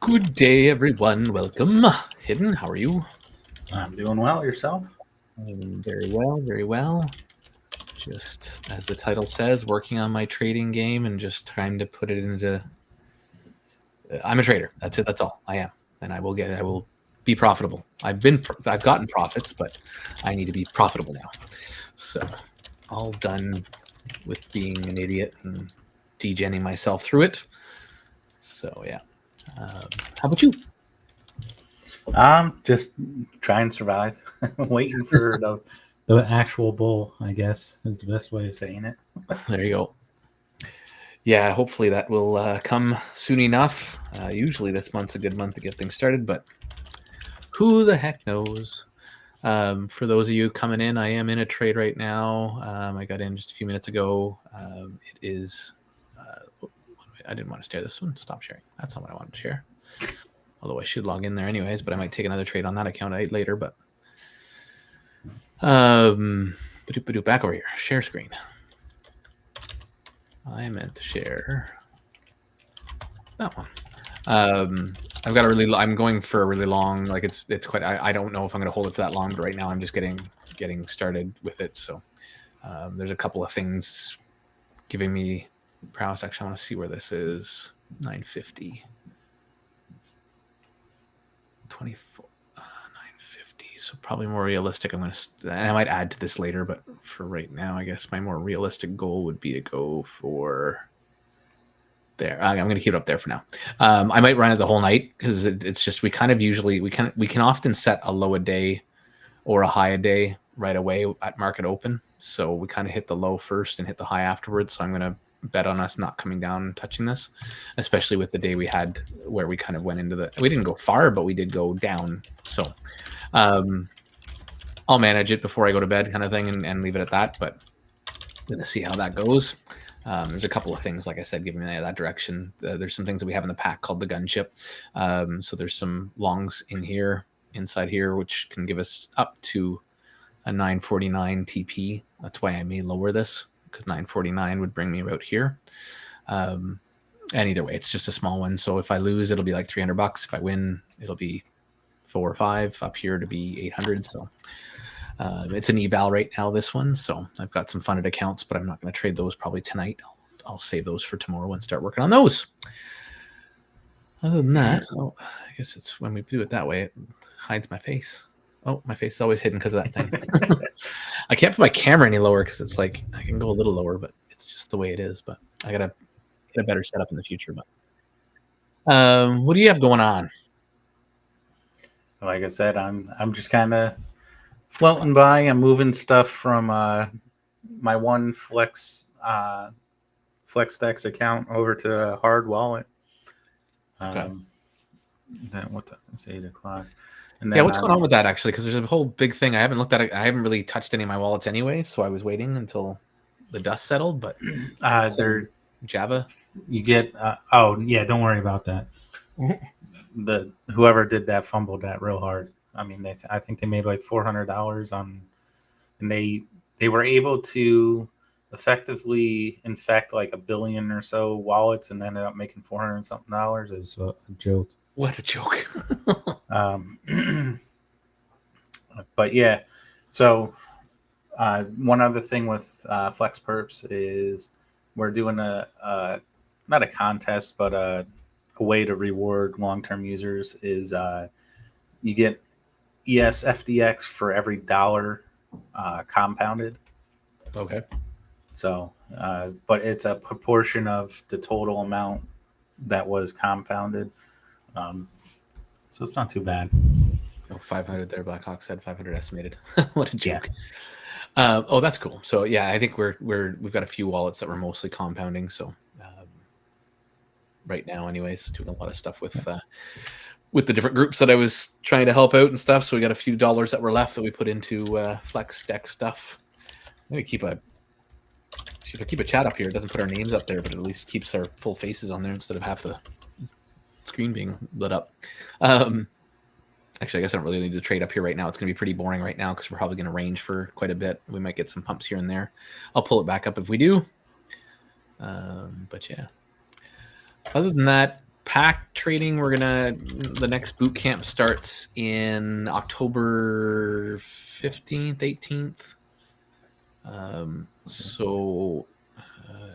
Good day, everyone. Welcome. Hidden, how are you? I'm doing well. Yourself? Very well, very well. Just as the title says, working on my trading game and just trying to put it into. I'm a trader. That's it. That's all I am, and I will be profitable. I've gotten profits, but I need to be profitable now. So, all done with being an idiot and degenning myself through it. So yeah. How about you? Just try and survive. Waiting for the actual bull, I guess, is the best way of saying it. There you go. Yeah, hopefully that will come soon enough. Usually this month's a good month to get things started, but who the heck knows? For those of you coming in, I am in a trade right now. I got in just a few minutes ago. It is. I didn't want to share this one. Stop sharing. That's not what I wanted to share. Although I should log in there anyways, but I might take another trade on that account later. But back over here. Share screen. I meant to share that one. I've got I'm going for a really long, like it's quite, I don't know if I'm going to hold it for that long, but right now I'm just getting started with it. So there's a couple of things giving me prowess. Actually, I want to see where this is. 950. 24. 950. So probably more realistic. And I might add to this later, but for right now, I guess my more realistic goal would be to go for there. I'm going to keep it up there for now. I might run it the whole night because it's just we can often set a low a day or a high a day right away at market open. So we kind of hit the low first and hit the high afterwards. So I'm going to bet on us not coming down and touching this, especially with the day we had where we kind of went into we didn't go far, but we did go down. So I'll manage it before I go to bed kind of thing and leave it at that. But I'm going to see how that goes. There's a couple of things, like I said, giving me that direction. There's some things that we have in the pack called the gunship. So there's some longs inside here, which can give us up to a 949 TP. That's why I may lower this, because 949 would bring me about here. And either way, it's just a small one. So if I lose, it'll be like $300. If I win, it'll be 4 or 5 up here to be 800. So it's an eval right now, this one. So I've got some funded accounts, but I'm not going to trade those probably tonight. I'll save those for tomorrow and start working on those. Other than that, I guess it's when we do it that way, it hides my face. Oh, my face is always hidden because of that thing. I can't put my camera any lower because it's like I can go a little lower, but it's just the way it is. But I got to get a better setup in the future. But what do you have going on? Like I said, I'm just kind of floating by. I'm moving stuff from my one FlexDex account over to a hard wallet. Okay. Then what time? It's 8 o'clock. And then, what's going on with that actually? Because there's a whole big thing. I haven't looked at it. I haven't really touched any of my wallets anyway, so I was waiting until the dust settled. But they're Java. You get oh yeah, don't worry about that. The whoever did that fumbled that real hard. I mean, I think they made like $400 on, and they were able to effectively infect like 1 billion or so wallets and ended up making $400 and something. It was a joke. What a joke. But yeah, so one other thing with Flex Perps is we're doing not a contest, but a way to reward long-term users is you get ESFDX for every dollar compounded. Okay. So, but it's a proportion of the total amount that was compounded. So it's not too bad. Oh, 500 there. Blackhawk said 500 estimated. What a joke. Yeah. Oh, that's cool. So yeah, I think we've got a few wallets that were mostly compounding. So right now, anyways, doing a lot of stuff with the different groups that I was trying to help out and stuff. So we got a few dollars that were left that we put into FlexDex stuff. I'm gonna keep a chat up here. It doesn't put our names up there, but at least keeps our full faces on there instead of half the screen being lit up. Actually, I guess I don't really need to trade up here right now. It's going to be pretty boring right now because we're probably going to range for quite a bit. We might get some pumps here and there. I'll pull it back up if we do. But yeah. Other than that, pack trading, the next boot camp starts in October 15th, 18th. So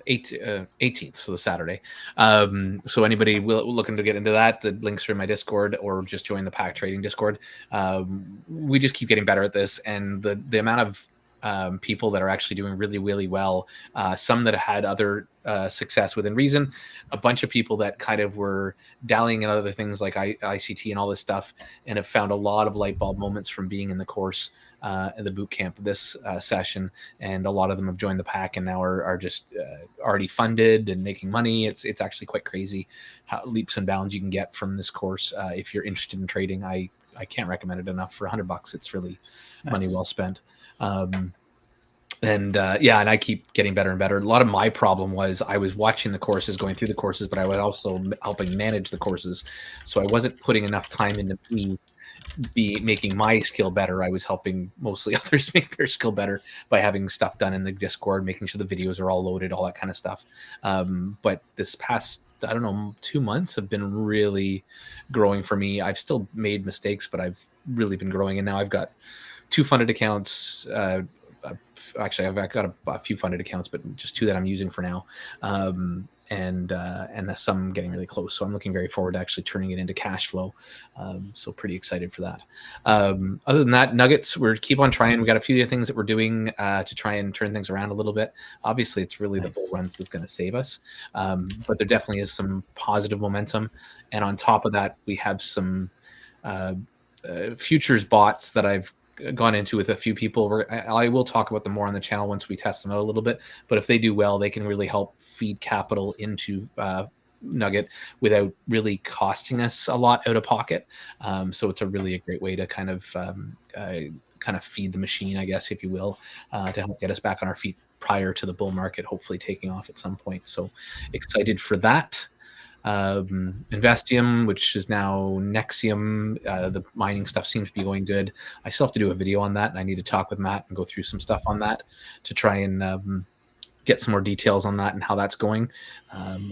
18th, so the Saturday. So anybody looking to get into that, the links are in my Discord, or just join the pack trading Discord. We just keep getting better at this, and the amount of people that are actually doing really, really well. Some that had other success within reason, a bunch of people that kind of were dallying in other things like ICT and all this stuff, and have found a lot of light bulb moments from being in the course, in the boot camp this session, and a lot of them have joined the pack and now are just already funded and making money. It's actually quite crazy how leaps and bounds you can get from this course if you're interested in trading. I can't recommend it enough. For $100, it's really money well spent. And I keep getting better and better. A lot of my problem was I was watching the courses, going through the courses, but I was also helping manage the courses. So I wasn't putting enough time into me making my skill better. I was helping mostly others make their skill better by having stuff done in the Discord, making sure the videos are all loaded, all that kind of stuff. But this past, 2 months have been really growing for me. I've still made mistakes, but I've really been growing. And now I've got 2 funded accounts. Actually, I've got a few funded accounts, but just 2 that I'm using for now. And some getting really close. So I'm looking very forward to actually turning it into cash flow. So pretty excited for that. Other than that, Nuggets, we keep on trying. We got a few other things that we're doing to try and turn things around a little bit. Obviously, it's really the bull runs that's going to save us. But there definitely is some positive momentum. And on top of that, we have some futures bots that I've gone into with a few people. I will talk about them more on the channel once we test them out a little bit, but if they do well, they can really help feed capital into Nugget without really costing us a lot out of pocket. So it's a great way to kind of feed the machine, I guess, if you will, to help get us back on our feet prior to the bull market hopefully taking off at some point. So excited for that. Investium, which is now Nexium, the mining stuff seems to be going good. I still have to do a video on that, and I need to talk with Matt and go through some stuff on that to try and get some more details on that and how that's going. I'm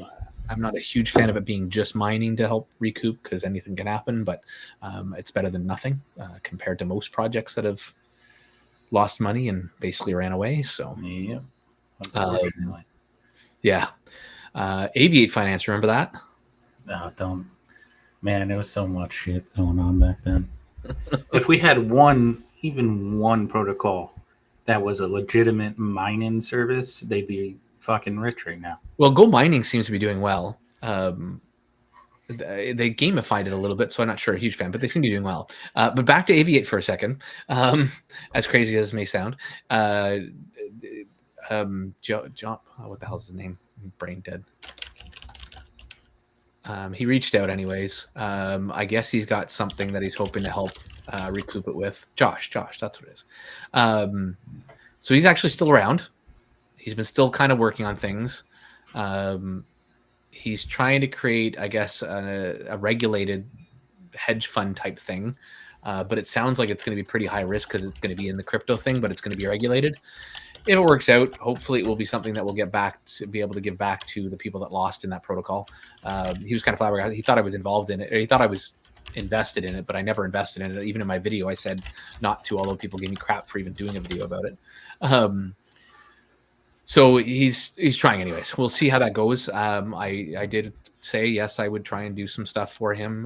not a huge fan of it being just mining to help recoup, because anything can happen, but it's better than nothing compared to most projects that have lost money and basically ran away. So yeah. Aviate Finance, remember that? No, don't. Man, there was so much shit going on back then. If we had even one protocol that was a legitimate mining service, they'd be fucking rich right now. Well, Go Mining seems to be doing well. They gamified it a little bit, so I'm not sure a huge fan, but they seem to be doing well. But back to Aviate for a second. As crazy as it may sound, John, what the hell is his name? Brain dead. He reached out anyways. I guess he's got something that he's hoping to help recoup it with. Josh, that's what it is. So he's actually still around. He's been still kind of working on things. He's trying to create, I guess, a regulated hedge fund type thing. But it sounds like it's going to be pretty high risk because it's going to be in the crypto thing, but it's going to be regulated. If it works out, hopefully it will be something that we'll be able to give back to the people that lost in that protocol. He was kind of flabbergasted. He thought I was involved in it. Or he thought I was invested in it, but I never invested in it. Even in my video, I said not to, although people gave me crap for even doing a video about it. So he's trying anyways. We'll see how that goes. I did say, yes, I would try and do some stuff for him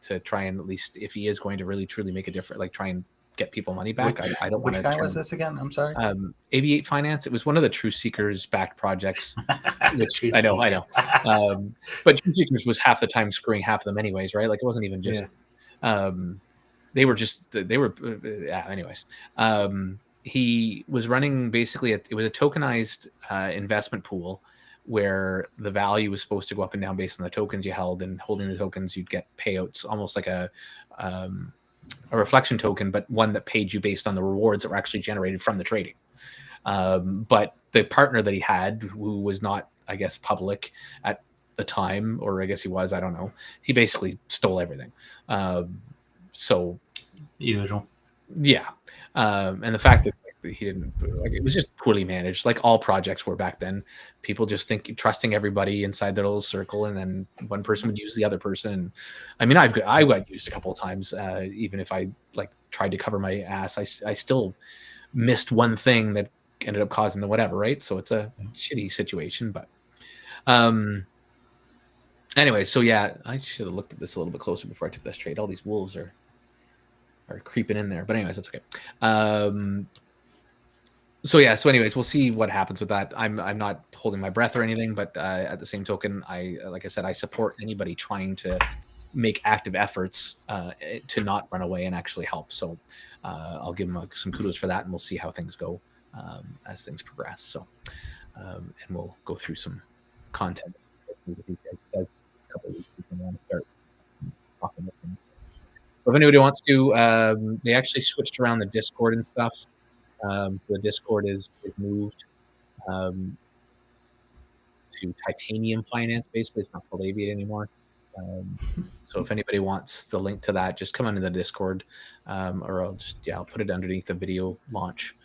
to try and, at least if he is going to really truly make a difference, like try and get people money back. I don't want to. Which guy was this again? I'm sorry. Aviate Finance. It was one of the Truth Seekers backed projects. Which I know. But Truth Seekers was half the time screwing half of them anyways, right? Like it wasn't even just. Yeah. Anyways. He was running basically it was a tokenized investment pool where the value was supposed to go up and down based on the tokens you held, and holding the tokens you'd get payouts, almost like a reflection token, but one that paid you based on the rewards that were actually generated from the trading. But the partner that he had, who was not, I guess, public at the time, or I guess he was, I don't know, he basically stole everything. So usual. Yeah. And the fact that he didn't like. It was just poorly managed, like all projects were back then. People just trusting everybody inside their little circle, and then one person would use the other person. I mean, I got used a couple of times, even if I like tried to cover my ass. I still missed one thing that ended up causing the whatever, right? So it's a shitty situation, but anyway, so yeah, I should have looked at this a little bit closer before I took this trade. All these wolves are creeping in there, but anyways, that's okay. So anyways, we'll see what happens with that. I'm not holding my breath or anything, but at the same token, like I said, I support anybody trying to make active efforts to not run away and actually help. So I'll give them some kudos for that, and we'll see how things go as things progress. So and we'll go through some content as a couple of weeks if we want to start talking about things. So if anybody wants to, they actually switched around the Discord and stuff. The Discord is moved to Titanium Finance. Basically, it's not called Aviate anymore. So if anybody wants the link to that, just come onto the Discord, or I'll put it underneath the video launch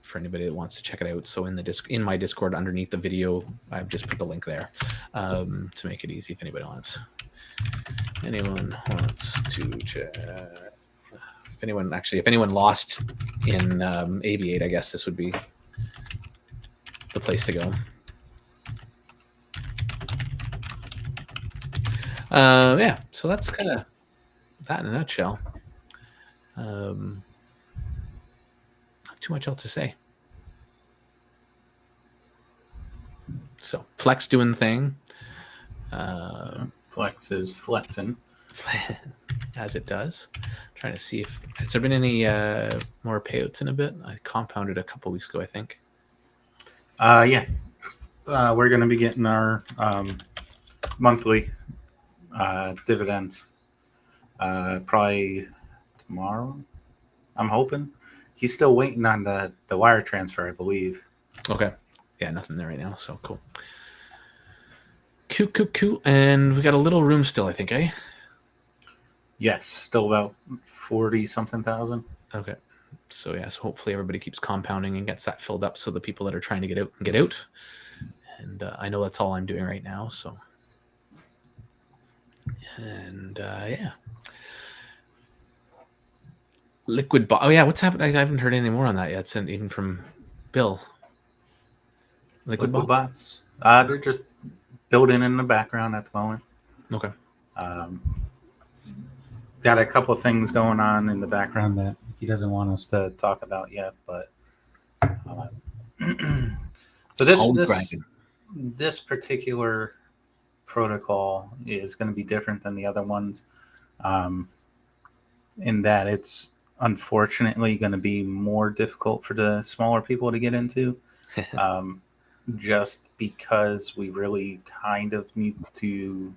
for anybody that wants to check it out. So in my Discord underneath the video, I've just put the link there to make it easy if anybody wants. Anyone wants to check? If anyone lost in Aviate, I guess this would be the place to go. So that's kind of that in a nutshell. Not too much else to say. So Flex doing the thing. Flex is flexing. As it does. I'm trying to see if has there been any more payouts in a bit. I compounded a couple weeks ago, I think. We're going to be getting our monthly dividends probably tomorrow. I'm hoping. He's still waiting on the wire transfer, I believe. Okay. Yeah, nothing there right now. So cool. Cool. And we got a little room still, I think, eh? Yes, still about 40-something thousand. Okay. So hopefully everybody keeps compounding and gets that filled up so the people that are trying to get out can get out. And I know that's all I'm doing right now. So, and Liquid bot. Oh yeah, what's happened? I haven't heard anything more on that yet. Sent even from Bill. Liquid bots. They're just building in the background at the moment. Okay. Got a couple of things going on in the background that he doesn't want us to talk about yet, but so this particular protocol is going to be different than the other ones, in that it's unfortunately going to be more difficult for the smaller people to get into, just because we really kind of need to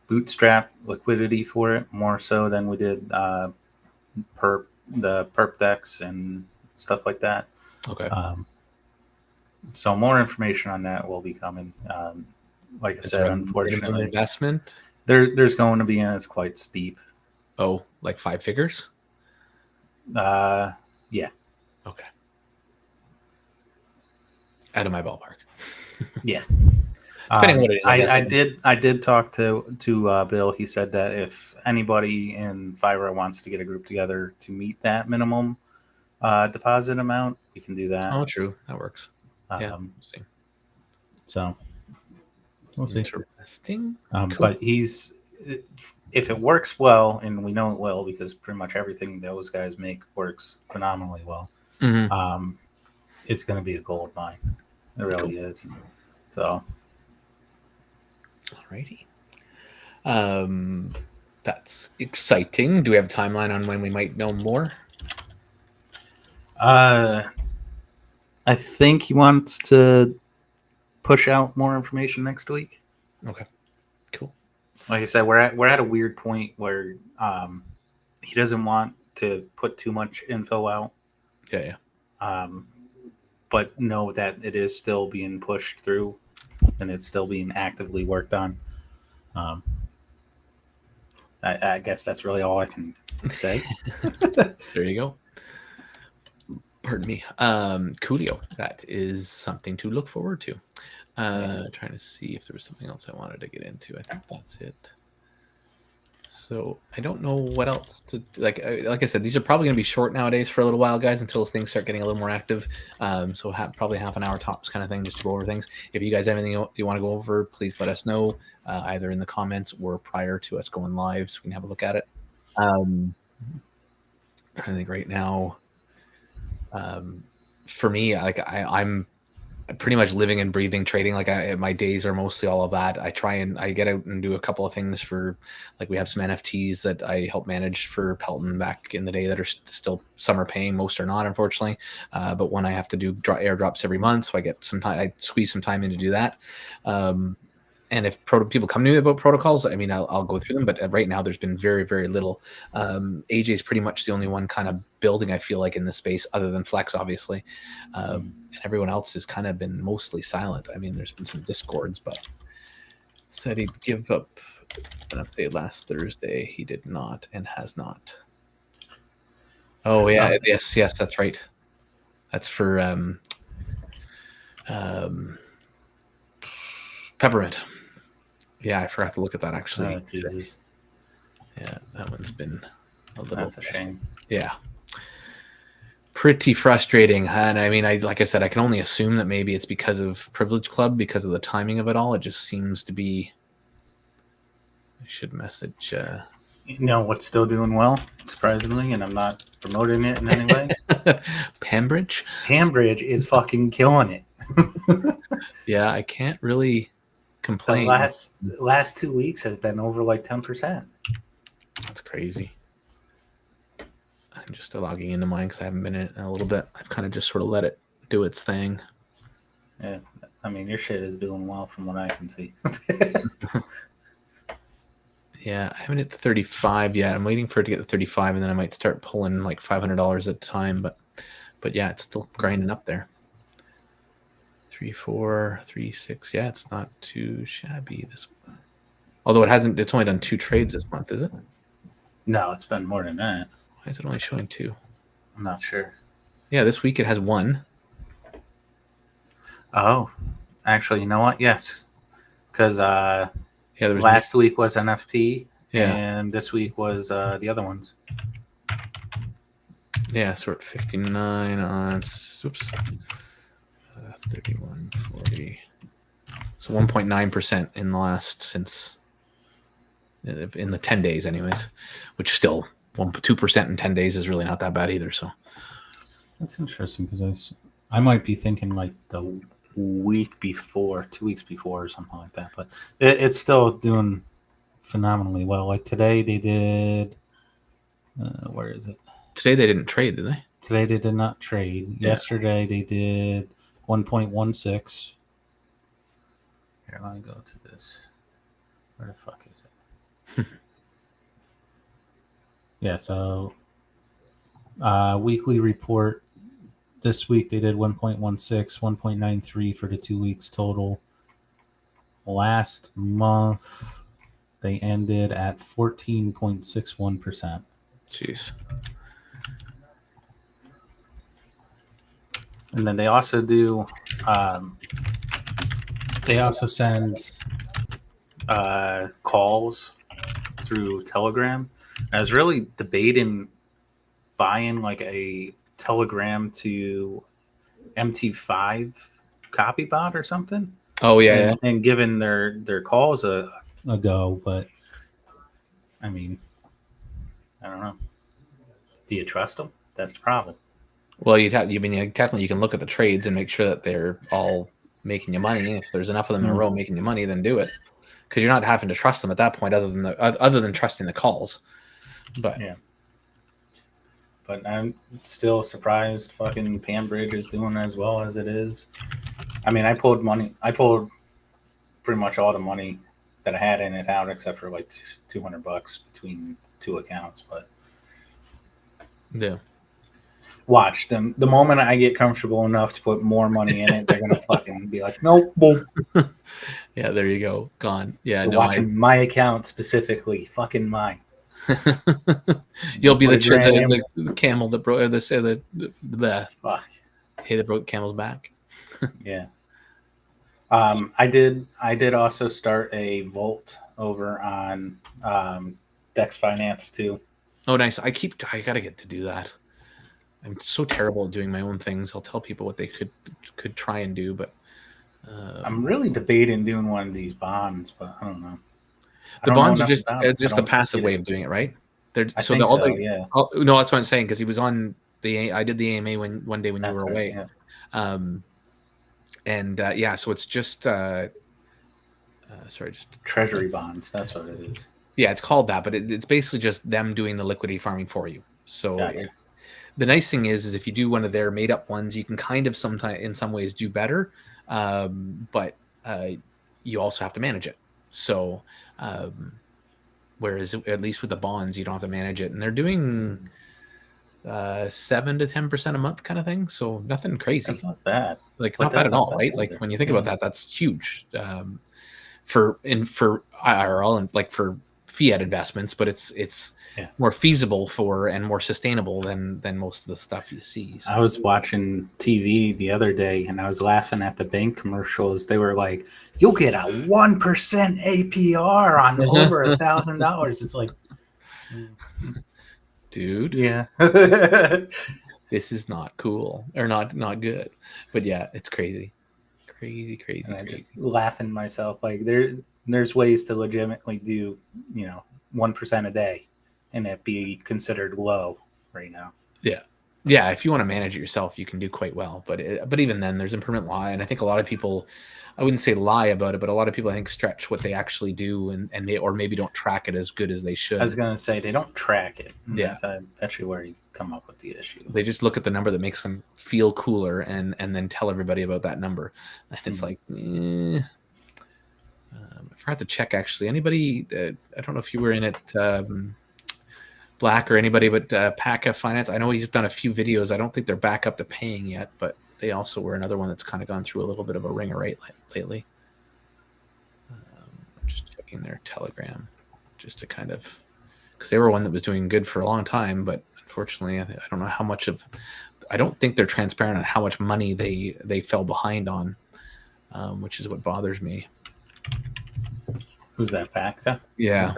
bootstrap liquidity for it more so than we did the perp decks and stuff like that. Okay. So more information on that will be coming. Like I said, unfortunately, investment there's going to be, and it's quite steep. Oh, like 5 figures? Yeah. Okay. Out of my ballpark. Yeah. Depending on what it is, I did talk to Bill. He said that if anybody in FlexIRA wants to get a group together to meet that minimum deposit amount, we can do that. Oh, true. That works. Yeah. We'll see. So we'll see. Interesting. Cool. But if it works well, and we know it will because pretty much everything those guys make works phenomenally well, it's going to be a gold mine. It really is. So. Alrighty. That's exciting. Do we have a timeline on when we might know more? I think he wants to push out more information next week. Okay. Cool. Like I said, we're at a weird point where he doesn't want to put too much info out. Yeah. But know that it is still being pushed through, and it's still being actively worked on. I guess that's really all I can say. There you go. Pardon me. Coolio. That is something to look forward to. Trying to see if there was something else I wanted to get into. I think that's it. So I don't know what else to like. Like I said, these are probably going to be short nowadays for a little while, guys, until things start getting a little more active. So probably half an hour tops, kind of thing, just to go over things. If you guys have anything you want to go over, please let us know, either in the comments or prior to us going live, so we can have a look at it. I'm trying to think right now. For me, like I'm pretty much living and breathing trading. Like my days are mostly all of that. I get out and do a couple of things for, like, we have some NFTs that I help manage for Pelton back in the day that are still, some are paying, most are not, unfortunately. But when I have to do airdrops every month, so I get some time, I squeeze some time in to do that. And if people come to me about protocols, I mean, I'll go through them. But right now, there's been very, very little. AJ is pretty much the only one kind of building, I feel like, in this space, other than Flex, obviously. And everyone else has kind of been mostly silent. I mean, there's been some discords, but said he'd give up an update last Thursday. He did not and has not. Oh, yeah. Yes, that's right. That's for Peppermint. Yeah, I forgot to look at that, actually. Oh, Jesus. Yeah, that one's been a little... That's a shame. Yeah. Pretty frustrating. And I mean, like I said, I can only assume that maybe it's because of Privilege Club, because of the timing of it all. It just seems to be... I should message... You know what's still doing well, surprisingly, and I'm not promoting it in any way? Pambridge? Pambridge is fucking killing it. Yeah, I can't really complain. The last 2 weeks has been over like 10%. That's crazy. I'm just logging into mine because I haven't been in it in a little bit. I've kind of just sort of let it do its thing. Yeah, I mean, your shit is doing well from what I can see. Yeah, I haven't hit the 35 yet. I'm waiting for it to get the 35, and then I might start pulling like $500 at a time. But yeah, it's still grinding up there. 3, 4, 3, 6. Yeah, it's not too shabby this one. Although it's only done 2 trades this month, is it? No, it's been more than that. Why is it only showing 2? I'm not sure. Yeah, this week it has 1. Oh, actually, you know what? Yes, because last week was NFP, and this week was the other ones. Yeah, sort 59 on 31, 40. So 1.9% in the last in the 10 days, anyways, which still 2% in 10 days is really not that bad either. So that's interesting, because I might be thinking like the week before, 2 weeks before, or something like that. But it's still doing phenomenally well. Like today, they did. Where is it? Today they didn't trade, did they? Today they did not trade. Yeah. Yesterday they did 1.16. Here, let me go to this. Where the fuck is it? Yeah, so weekly report. This week they did 1.16, 1.93 for the 2 weeks total. Last month they ended at 14.61%. Jeez. And then they also do. They also send calls through Telegram. I was really debating buying like a Telegram to MT5 copy bot or something. Oh yeah, and giving their calls a go, but I mean, I don't know. Do you trust them? That's the problem. Well, technically you can look at the trades and make sure that they're all making you money. If there's enough of them in a row making you money, then do it, because you're not having to trust them at that point, other than trusting the calls. But yeah. But I'm still surprised fucking Pambridge is doing as well as it is. I mean, I pulled pretty much all the money that I had in it out, except for like $200 between 2 accounts. But yeah, watch them. The moment I get comfortable enough to put more money in it, they're gonna fucking be like, nope, boom. Yeah, there you go, gone. Yeah, watching my account specifically, fucking mine. You'll be Put a grand in. the camel that broke the Fuck. hey that broke the camel's back. Yeah. I did also start a vault over on Dex Finance too. Oh, nice. I gotta get to do that. I'm so terrible at doing my own things. I'll tell people what they could try and do, but I'm really debating doing one of these bonds, but I don't know. The bonds are just the passive way of doing it, right? Yeah. No, that's what I'm saying, because he was on I did the AMA one day when you were away. Yeah. So it's just just treasury bonds. That's what it is. Yeah, it's called that, but it's basically just them doing the liquidity farming for you. So gotcha. The nice thing is if you do one of their made up ones, you can kind of in some ways do better, but you also have to manage it. So whereas at least with the bonds, you don't have to manage it, and they're doing 7 to 10% a month kind of thing. So nothing crazy. That's not bad. Like not bad at all, right? Like when you think about that, that's huge for IRL and like for fiat investments, but it's more feasible and more sustainable than most of the stuff you see. So. I was watching TV the other day and I was laughing at the bank commercials. They were like, "You'll get a 1% APR on over $1,000." It's like, dude, yeah, this is not cool or not good. But yeah, it's crazy. And I'm just laughing myself. Like there's ways to legitimately do 1% a day and it be considered low right now. Yeah. If you want to manage it yourself, you can do quite well. But even then, there's impermanent lie, and I think a lot of people, I wouldn't say lie about it, but a lot of people I think stretch what they actually do and maybe don't track it as good as they should. I was gonna say they don't track it. Yeah, that's actually where you come up with the issue. They just look at the number that makes them feel cooler and then tell everybody about that number. And it's like, I forgot to check actually. Anybody? I don't know if you were in it. Black or anybody, but Paca Finance. I know he's done a few videos. I don't think they're back up to paying yet, but they also were another one that's kind of gone through a little bit of a ringer lately. Just checking their Telegram, just to kind of, because they were one that was doing good for a long time, but unfortunately, I don't know how much of. I don't think they're transparent on how much money they fell behind on, which is what bothers me. Who's that, Paca? Yeah.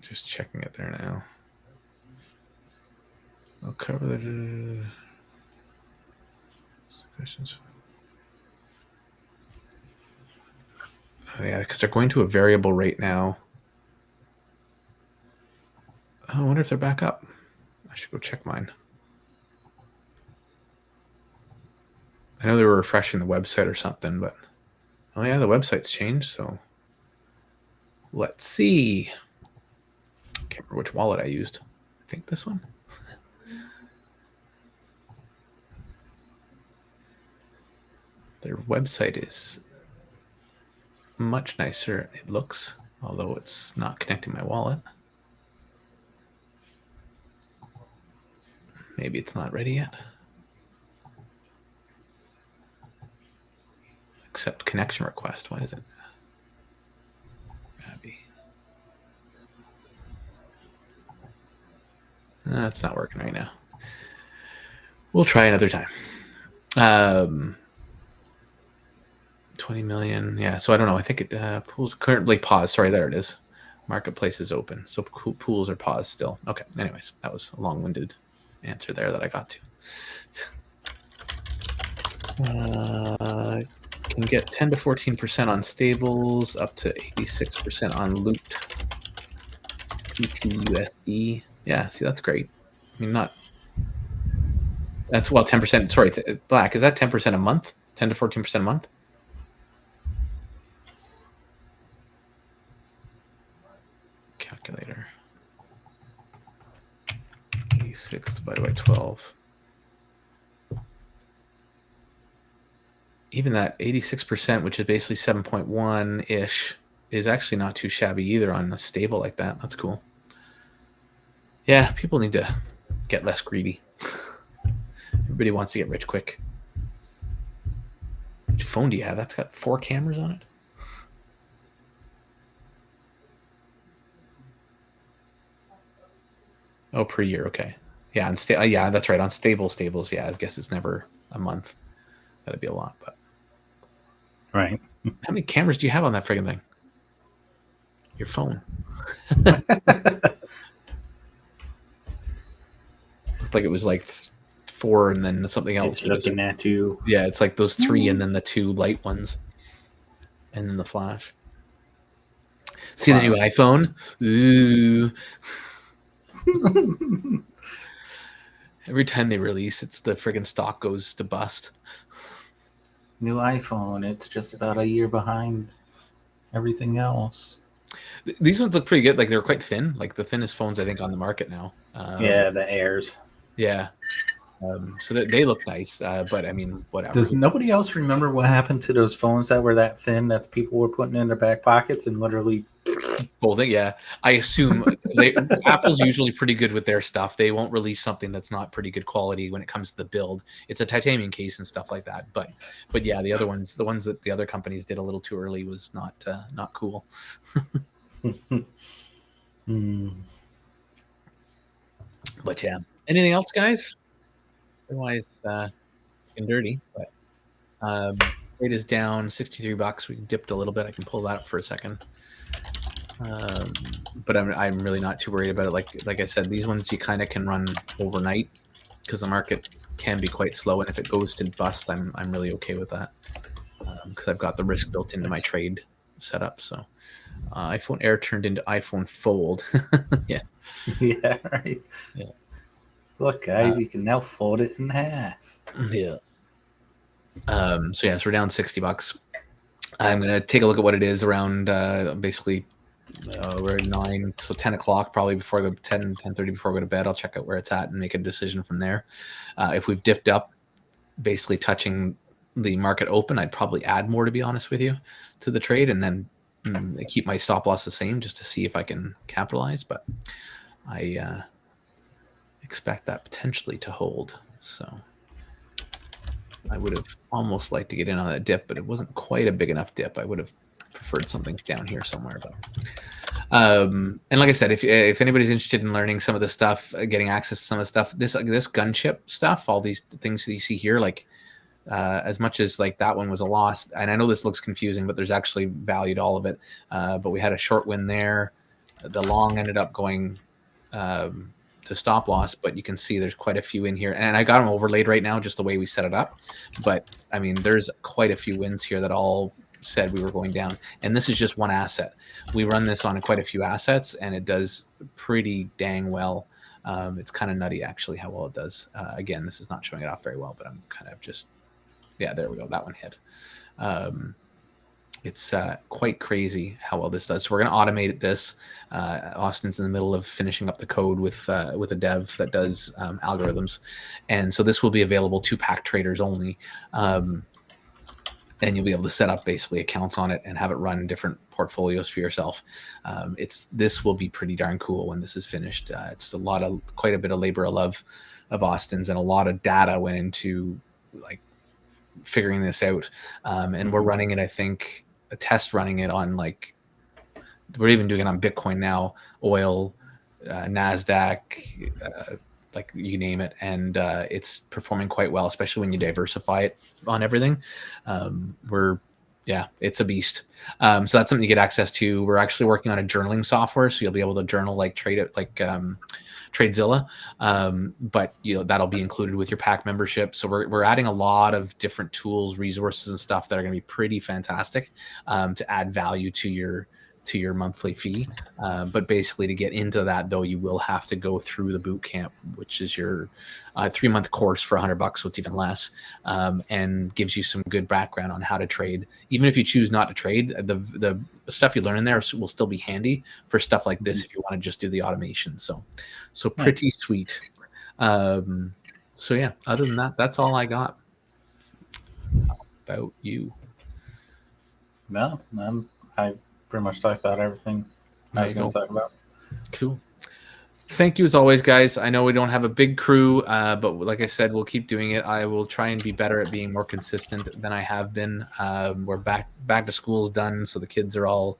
Just checking it there now. I'll cover the questions. Oh, yeah, because they're going to a variable rate now. Oh, I wonder if they're back up. I should go check mine. I know they were refreshing the website or something, but oh yeah, the website's changed. So let's see. Can't remember which wallet I used. I think this one. Their website is much nicer, it looks, although it's not connecting my wallet. Maybe it's not ready yet. Accept connection request. Why is it? Abby. That's not working right now. We'll try another time. 20 million. Yeah, so I don't know. I think it pools currently paused. Sorry, there it is. Marketplace is open. So pools are paused still. Okay. Anyways, that was a long-winded answer there that I got to. Can get 10 to 14% on stables, up to 86% on loot. PTUSD. Yeah, see, that's great. I mean, that's 10%. Sorry, it's Black. Is that 10% a month? 10 to 14% a month? Calculator. 86 divided by 12. Even that 86%, which is basically 7.1-ish, is actually not too shabby either on a stable like that. That's cool. Yeah, people need to get less greedy. Everybody wants to get rich quick. Which phone do you have? That's got 4 cameras on it. Oh, per year. Okay. Yeah. Yeah, that's right. On stables. Yeah. I guess it's never a month. That'd be a lot. But Right. how many cameras do you have on that friggin' thing? Your phone. Looked like it was like 4 and then something else. It's looking at you. Yeah, it's like those 3 and then the 2 light ones. And then the flash. See the new iPhone? Ooh. Every time they release, it's the friggin' stock goes to bust. New iPhone. It's just about a year behind everything else. These ones look pretty good. Like they're quite thin. Like the thinnest phones I think on the market now. Yeah, the Airs. Yeah. So they look nice, but I mean, whatever. Does nobody else remember what happened to those phones that were that thin that people were putting in their back pockets and literally folding? Yeah, I assume Apple's usually pretty good with their stuff. They won't release something that's not pretty good quality when it comes to the build. It's a titanium case and stuff like that. But yeah, the ones that the other companies did a little too early was not cool. But yeah, anything else, guys? Otherwise, getting dirty. But rate is down $63. We dipped a little bit. I can pull that up for a second. But I'm really not too worried about it. Like I said, these ones you kind of can run overnight because the market can be quite slow, and if it goes to bust, I'm really okay with that because I've got the risk built into my trade setup. So iPhone Air turned into iPhone Fold. Yeah. Yeah. Right. Yeah. Look, guys, you can now fold it in half. Yeah. So we're down $60. I'm gonna take a look at what it is around basically we're at 9, so 10 o'clock probably before I go 10:30 before I go to bed. I'll check out where it's at and make a decision from there. If we've dipped up, basically touching the market open, I'd probably add more, to be honest with you, to the trade, and then keep my stop loss the same just to see if I can capitalize. But I expect that potentially to hold. So I would have almost liked to get in on that dip, but it wasn't quite a big enough dip. I would have preferred something down here somewhere. But and like I said, if anybody's interested in learning some of the stuff, getting access to some of the stuff, this gunship stuff, all these things that you see here, like as much as like that one was a loss, and I know this looks confusing, but there's actually value to all of it. But we had a short win there. The long ended up going to stop loss, but you can see there's quite a few in here, and I got them overlaid right now just the way we set it up. But I mean, there's quite a few wins here that all said we were going down, and this is just one asset. We run this on quite a few assets, and it does pretty dang well. It's kind of nutty actually how well it does. Again, this is not showing it off very well, but I'm kind of just, yeah, there we go, that one hit. It's quite crazy how well this does. So we're going to automate this. Austin's in the middle of finishing up the code with a dev that does algorithms, and so this will be available to pack traders only. And you'll be able to set up basically accounts on it and have it run different portfolios for yourself. This will be pretty darn cool when this is finished. It's quite a bit of labor of love of Austin's, and a lot of data went into like figuring this out. And we're running it, I think, a test running it on like, we're even doing it on Bitcoin now, oil, NASDAQ, like you name it, and it's performing quite well, especially when you diversify it on everything. It's a beast. So that's something you get access to. We're actually working on a journaling software, so you'll be able to journal like trade it like TradeZilla, but that'll be included with your pack membership. So we're adding a lot of different tools, resources, and stuff that are going to be pretty fantastic to add value to your monthly fee. But basically, to get into that, though, you will have to go through the boot camp, which is your 3-month course for $100, so it's even less, and gives you some good background on how to trade. Even if you choose not to trade, the stuff you learn in there will still be handy for stuff like this if you want to just do the automation. So pretty sweet. So yeah, other than that, that's all I got. How about you? No, I pretty much talked about everything I was going to talk about. Cool. Thank you as always, guys. I know we don't have a big crew, but like I said, we'll keep doing it. I will try and be better at being more consistent than I have been. We're back to school's done, so the kids are all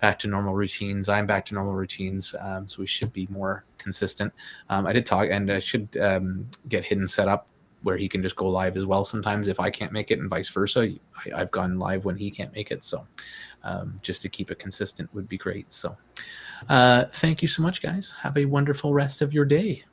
back to normal routines. I'm back to normal routines. So we should be more consistent. I did talk, and I should get Hidden set up where he can just go live as well sometimes if I can't make it, and vice versa. I've gone live when he can't make it. So just to keep it consistent would be great. So thank you so much, guys. Have a wonderful rest of your day.